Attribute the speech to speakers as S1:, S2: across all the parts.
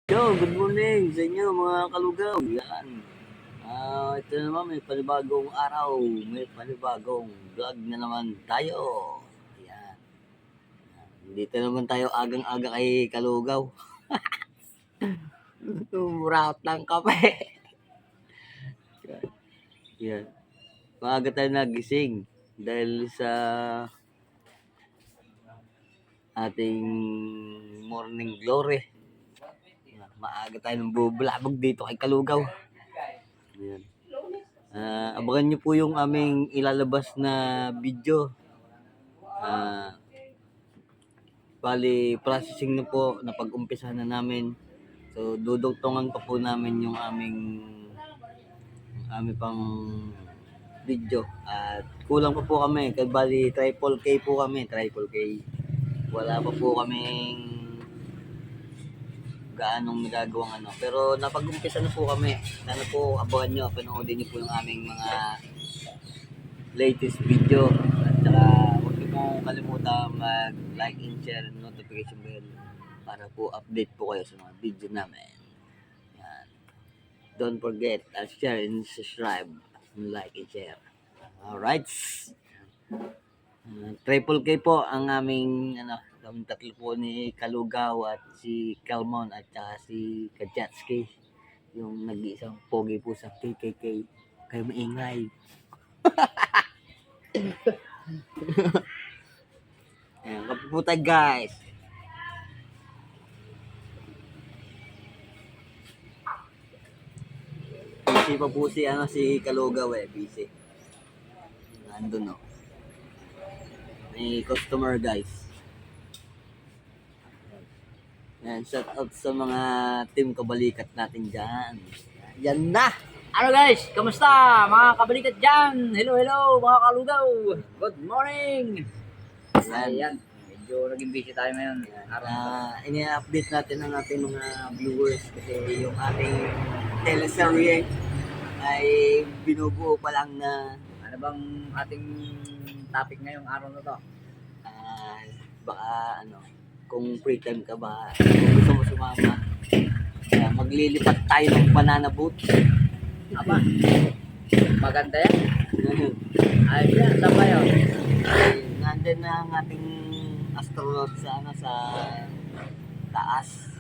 S1: Yo, good morning sa inyo mga kalugaw. Yan. Ito naman may panibagong araw, may panibagong vlog na naman tayo. Yan. Dito naman tayo agang-aga kay kalugaw. Tumuraot ng kape. Yan. Maaga tayo nagising dahil sa ating morning glory. Maaga tayo ng bubulabog dito kay kalugaw. Yan. Abangan nyo po yung aming ilalabas na video. Bali, processing na po, napag-umpisahan na namin. So, dudugtungan pa po namin yung aming pang video. At kulang pa po kami. Bali, triple K po kami. Triple K. Wala pa po kaming gaanong nagagawang ano. Pero napag-umpisa na po kami. Sana po abangan nyo. Panoodin nyo po yung aming mga latest video. At saka huwag nyo pong kalimutan mag-like and share and notification bell para po update po kayo sa mga video namin. Yan. Don't forget to share and subscribe and like and share. Alright. Triple K po ang aming kami tatlo po ni Kalugaw at si Calmon at saka si Kajatski. Yung nag-iisang pogi po sa KKK. Kayo maingay. Ayan, kape po tayo guys. Busy pa po si Kalugaw busy. Nandun no. May customer guys. Yan, shout out sa mga team kabalikat natin dyan. Yan na!
S2: Ano guys, kamusta mga kabalikat dyan? Hello mga kalugaw. Good morning. Ayan, medyo naging busy tayo ngayon.
S1: Ini-update natin ang ating mga viewers kasi yung ating teleserye ay binubuo pa lang na
S2: Ano bang ating topic ngayong araw na to?
S1: baka kung free time ka ba, kung gusto mo sumama, maglilipat tayo ng banana boat.
S2: Aba, maganda yan. Ay, yan, saan ba yun?
S1: Nandun na ang ating astronaut sa taas.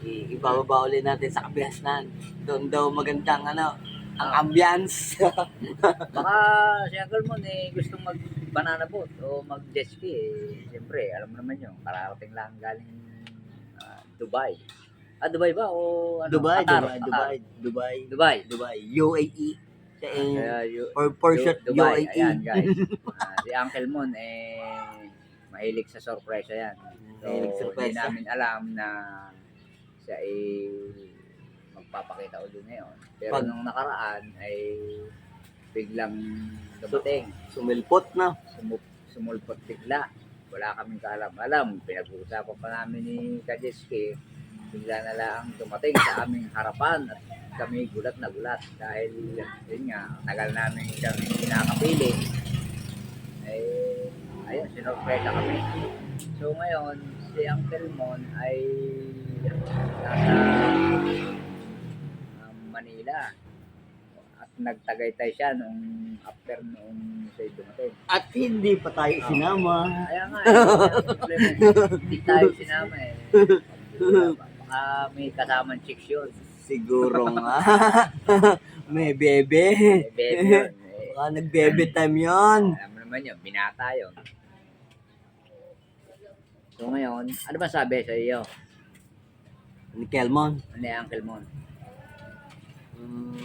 S1: Ibababa ulit natin sa Kapiasnan. Doon daw magandang ang ambience.
S2: Baka si Uncle Mon gustong mag-banana boat o mag-jet ski. Siyempre, alam mo naman yun, kararating lang galing Dubai. Dubai ba o ano?
S1: Dubai,
S2: Qatar?
S1: Dubai, UAE. For short,
S2: Dubai.
S1: UAE.
S2: Ayan guys. Si Uncle Mon mahilig sa sorpresa yan. So, hindi namin alam na siya magpapakita ulit ngayon. Pero nung nakaraan ay biglang dumating.
S1: Sumilpot na.
S2: Sumulpot bigla. Wala kaming kaalam-alam. Pinag-uusapan pa namin ni Kajeski. Bigla na lang dumating sa aming harapan at kami gulat na gulat dahil yun nga, tagal namin siyang kinakapili. Ayun, sinorpresa kami. So ngayon, si Uncle Mon ay nasa Manila at nagtagaytay siya nung after nung siya dumating.
S1: At hindi pa tayo sinama.
S2: Kaya nga, hindi tayo sinama Baka may kasamang chicks yun.
S1: Siguro nga. May bebe.
S2: May bebe yun.
S1: Baka nag-bebe time yun.
S2: Alam mo naman yun, binata yun. So ngayon, ano ba sabi sa iyo?
S1: Ni Kelmon.
S2: Ano yung Uncle Mon?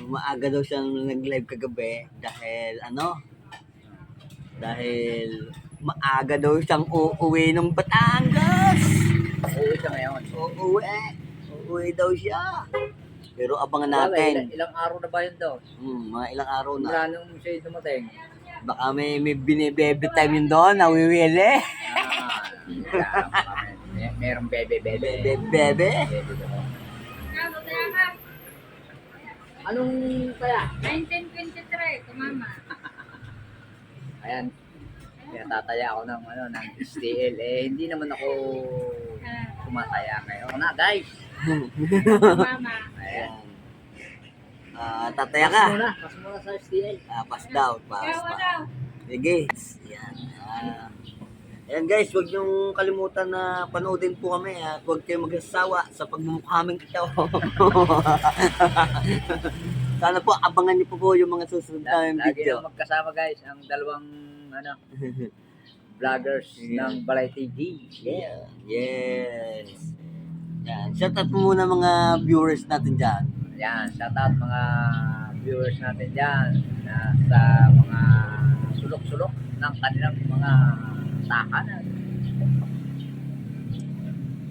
S1: Maaga daw siya nag-live kagabi dahil dahil maaga daw siyang uuwi ng Batangas.
S2: Uuwi siya ngayon.
S1: Uuwi daw siya. Pero abangan natin.
S2: Ilang araw na ba yun daw?
S1: Mga ilang araw na.
S2: Mula nung siya dumating.
S1: Baka may binibebe time yun doon, nawiwili.
S2: Merong bebe.
S1: Bebe.
S2: Anong kaya?
S3: 1923, kumama.
S2: Ayan. Kaya tataya ako ng STL. Hindi naman ako tumataya ngayon. Na guys,
S3: Mama.
S2: Ayan.
S1: Tataya ka.
S2: Pas muna sa STL.
S1: Pass daw. Pass.
S3: Ikaw ano?
S1: Sige. Yan. Ayan guys, huwag niyong kalimutan na panoodin po kami at huwag kayong magsasawa sa pagmumukhaming ito. Sana po abangan niyo po yung mga susunod na
S2: Lagi
S1: video.
S2: na magkasama guys ang dalawang vloggers ng Balay TV.
S1: Yeah. Yes. Yan. Shout out po muna mga viewers natin dyan.
S2: Yan, shout out mga viewers natin dyan na sa mga sulok-sulok ng kanilang mga tahanan.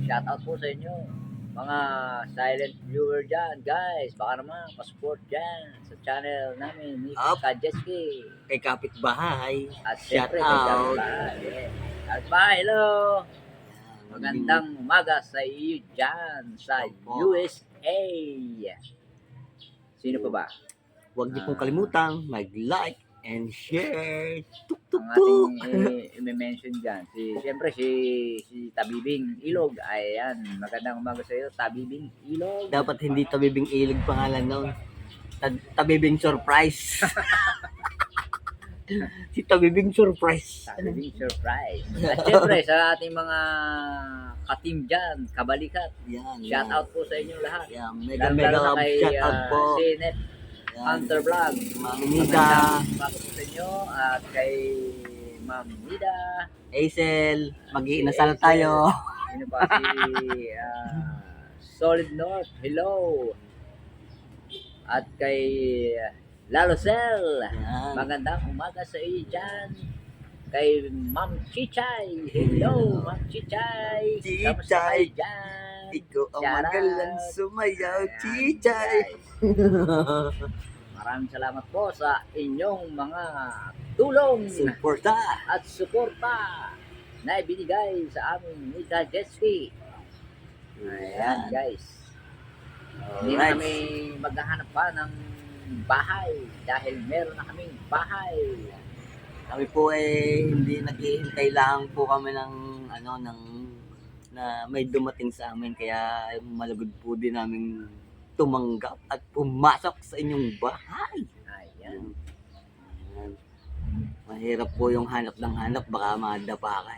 S2: Shout out po sa inyo mga silent viewer dyan guys. Baka naman pa-support dyan sa channel namin ni
S1: Up.
S2: Kajeski.
S1: Kay kapitbahay.
S2: At
S1: Shout
S2: syempre kay
S1: out.
S2: Kapitbahay. At bye, hello! Magandang umaga sa iyo dyan sa
S1: Opo.
S2: USA. Sino pa ba?
S1: Huwag niyo pong kalimutan mag-like and share. Tuk tuk
S2: Ang
S1: tuk.
S2: ating i-mention dyan. Siyempre si Tabibing Ilog. Ayan, magandang umaga sa iyo, Tabibing Ilog.
S1: Dapat hindi Tabibing Ilig pangalan noon. Tabibing Surprise. Si Tabibing Surprise.
S2: Tabibing Surprise. At siyempre sa ating mga ka-team dyan, kabalikat.
S1: Yan.
S2: Shout out po sa inyo lahat.
S1: Yan. Mega
S2: Lalo na kay
S1: shout out po.
S2: Sinet
S1: Yan.
S2: Hunter Vlog.
S1: Ma'am Nida,
S2: Bago po sa inyo at kay Ma'am Nida.
S1: Hazel, mag-iinasal tayo.
S2: Sino pa si Solid North. Hello. At kay Lalo Cell.
S1: Yan.
S2: Magandang umaga sa iyo dyan. Kay Ma'am Chichay. Hello, Ma'am Chichay.
S1: Chichay.
S2: Kamusta kayo dyan?
S1: Ikaw ang
S2: Shout out.
S1: magalang sumayaw,
S2: Ayan,
S1: Chichay.
S2: guys. Maraming salamat po sa inyong mga tulong
S1: Suporta.
S2: at suporta na ibinigay sa amin ni Kajeski. Ayan guys. Hindi na
S1: Alright.
S2: kami maghahanap pa ng bahay dahil meron na kaming bahay.
S1: Kami po hindi naghihintay lang po kami ng na may dumating sa amin kaya malagod po din namin tumanggap at pumasok sa inyong bahay.
S2: Ayan.
S1: Ayan. Mahirap po yung hanap ng hanap, baka madapa ka.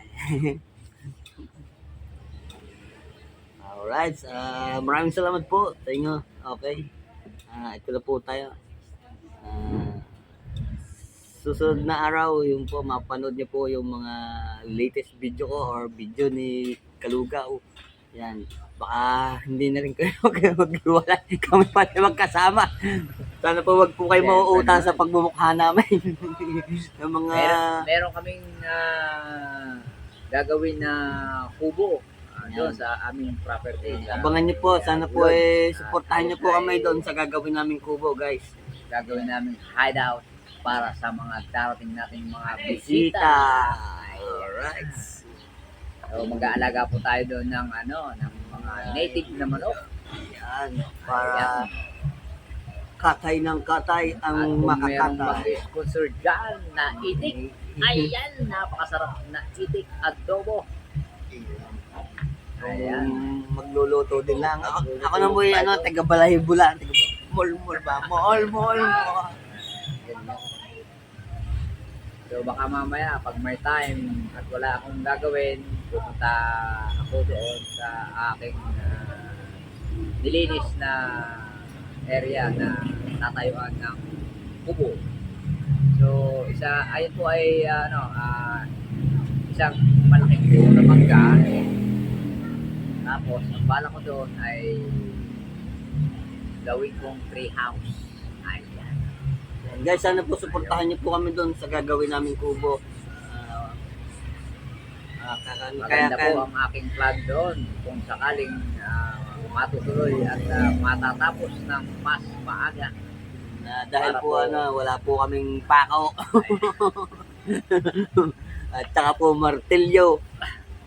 S1: Alright, maraming salamat po sa inyo. Okay. Ito na po tayo. Susunod na araw, yung po, mapanood niyo po yung mga latest video ko or video ni Kalugaw. Yan. Baka hindi na rin kayo maghiwalay. Kami pa rin magkasama. Sana po wag po kayo
S2: Siyempre
S1: mauutang
S2: naman.
S1: sa pagmumukha namin. Ng mga...
S2: Meron kaming gagawin na kubo doon
S1: Ayan.
S2: sa aming property.
S1: Abangan niyo po. Sana po
S2: Yun.
S1: supportahan niyo po kami doon sa gagawin naming kubo, guys.
S2: Gagawin namin hideout para sa mga darating nating mga bisita.
S1: Bisita. Alright.
S2: So mag-aalaga po tayo doon ng ng mga native na manok.
S1: Yan. Para katay ng katay
S2: At
S1: ang
S2: kung merong
S1: makakatay.
S2: mag-sponsor dyan na itik, ayan, napakasarap na itik adobo. Ayan.
S1: Magluluto din lang. Ako na mo yung taga-Balahibo lang. Mol-mol ba? Mol-mol.
S2: So baka mamaya pag may time at wala akong gagawin, pupunta ako doon sa aking nilinis na area na tatayuan ng kubo. So ayun po ay isang malaking puno na mangga. Tapos ang bala ko doon ay gawin kong tree house. Ayan.
S1: Guys, sana po suportahan niyo po kami doon sa gagawin naming kubo.
S2: Maganda po ang aking plug doon kung sakaling matutuloy at matatapos ng mas maaga.
S1: dahil
S2: para
S1: po
S2: po-
S1: wala po kaming pako. At saka po martilyo.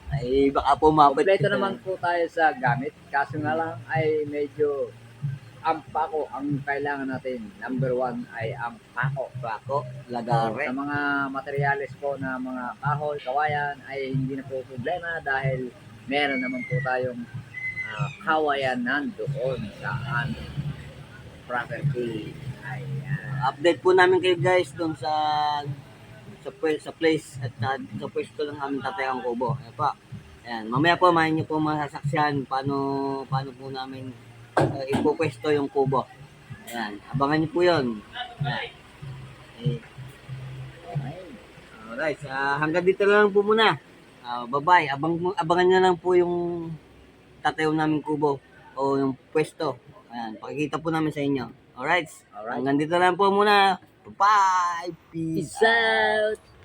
S1: Ay baka po mapit.
S2: Kompleto naman po tayo sa gamit. Kaso nga lang ay medyo ang pako ang kailangan natin. Number 1 ay ang pako.
S1: Pako,
S2: So,
S1: lagare.
S2: sa mga materyales po na mga kahoy, kawayan ay hindi na po problema dahil meron naman po tayong kawayanan doon sa aming property. Ayan.
S1: Update po namin kayo guys doon sa place at sa pwesto ng aming tatayang kubo. Ayan pa. Ayan, mamaya po mahin niyo po masasaksihan paano po namin ipopwesto yung kubo. Ayan, abangan niyo po 'yon. Eh, alright, hanggang dito na lang po muna. Bye-bye. Abangan niyo lang po yung tatayo namin kubo o yung pwesto. Ayan, pakikita po namin sa inyo. Alright?
S2: Alright.
S1: Hanggang dito lang po muna. Bye-bye. Peace
S2: Peace out!